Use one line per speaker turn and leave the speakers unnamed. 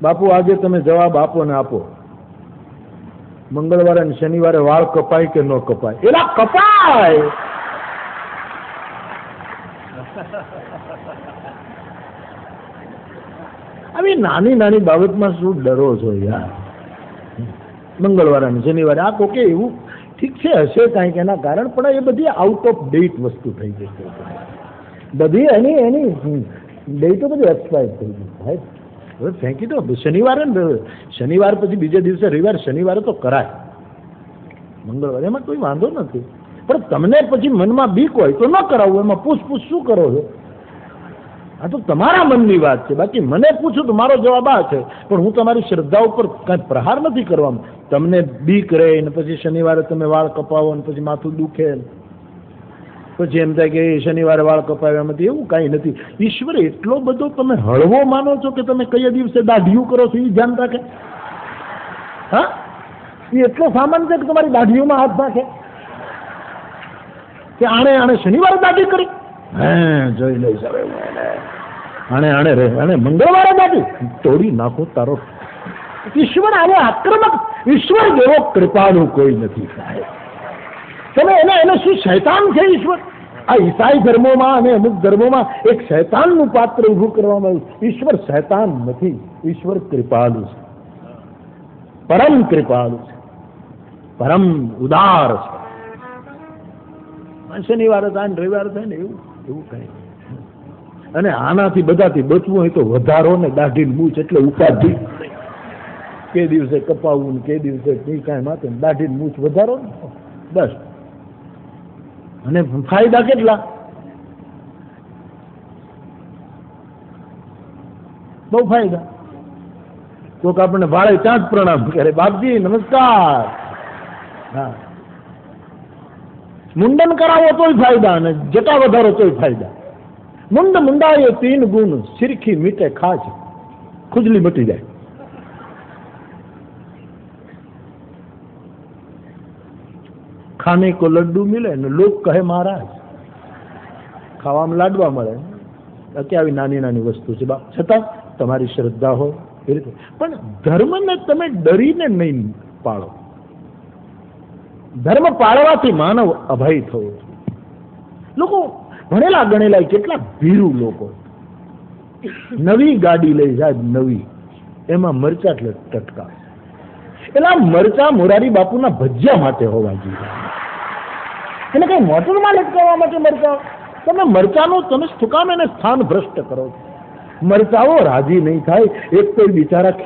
બાપુ આજે તમે જવાબ આપો ને આપો, મંગળવારે અને શનિવારે વાળ કપાય કે ન કપાય? એલા કપાય. આવી નાની નાની બાબતમાં શું ડરો છો યાર? મંગળવારે અને શનિવારે આ કોકે એવું ઠીક છે હશે કાંઈક એના કારણ, પણ એ બધી આઉટ ઓફ ડેટ વસ્તુ થઈ ગઈ છે બધી. એની ડેટો બધી એક્સપાયર થઈ ગઈ સાહેબ. હવે ફેંકી દો. શનિવાર પછી બીજે દિવસે રવિવાર, શનિવારે તો કરાય, મંગળવારે એમાં કોઈ વાંધો નથી. પણ તમને પછી મનમાં બીક હોય તો ન કરાવવું. એમાં પૂછ શું કરો છો? આ તો તમારા મનની વાત છે. બાકી મને પૂછું તો મારો જવાબ આ છે, પણ હું તમારી શ્રદ્ધા ઉપર કાંઈ પ્રહાર નથી કરવામાં. તમને બીક રહે ને પછી શનિવારે તમે વાળ કપાવો ને પછી માથું દુખે, પછી એમ થાય કે શનિવારે વાળ કપાવ્યામાંથી, એવું કાંઈ નથી. ઈશ્વર એટલો બધો તમે હળવો માનો છો કે તમે કયા દિવસે દાઢીયું કરો છો એ ધ્યાન રાખે? હા, એ એટલો સામાન છે કે તમારી દાઢીઓમાં હાથ નાખે કે આણે શનિવારે દાઢી કરી? જોઈ લઈશ હવે આણે મંગળવારે દાઢી તોડી નાખો તારો. ઈશ્વર આવો આક્રમક, ઈશ્વર જેવો કૃપાળુ કોઈ નથી સાહેબ. તમે એને શું શૈતાન છે ઈશ્વર? આ ઈસાઈ ધર્મોમાં અને અમુક ધર્મોમાં એક શૈતાનનું પાત્ર ઉભું કરવામાં આવ્યું. ઈશ્વર શૈતાન નથી, ઈશ્વર કૃપાળુ છે, પરમ કૃપાળુ છે, પરમ ઉદાર છે. શનિવારે થાય ને રવિવારે થાય ને એવું કઈ. અને આનાથી બધાથી બચવું હોય તો વધારો ને દાઢી મૂછ એટલે ઉપાધિ. કે દિવસે કપાવવું ને કે દિવસે કાંઈ માથે દાઢી મૂછ વધારો ને બસ. અને ફાયદા કેટલા? બહુ ફાયદા. કોક આપણને ભાડે ત્યાં જ પ્રણામ કરે, બાપજી નમસ્કાર. હા, મુંડન કરાવો તોય ફાયદા અને જટા વધારો તોય ફાયદા. મુંડાએ 3 ગુણ, સિરખી મીટે ખાજ, ખુજલી મટી જાય. ખાને કો લડ્ડુ મિલે ને લોક કહે મહારાજ. ખાવામાં લાડવા મળે કે આવી નાની નાની વસ્તુ છે બાપ, છતાં તમારી શ્રદ્ધા હોય એ રીતે. પણ ધર્મને તમે ડરીને નહીં પાળો. ધર્મ પાળવાથી માનવ અભય થવો. લોકો ભણેલા ગણેલા કેટલા ભીરુ લોકો નવી ગાડી લઈ જાય, નવી, એમાં મરચા ટટકા. એટલે મરચા મોરારી બાપુના ભજીયા માટે હોવા જોઈએ. એને કઈ મોટરમાં લટકાવવા માટે મરચા? તમે મરચાનું તમે શું કામ એને સ્થાન ભ્રષ્ટ કરો છો? મરચાઓ રાજી નહીં થાય. એક તો બિચારા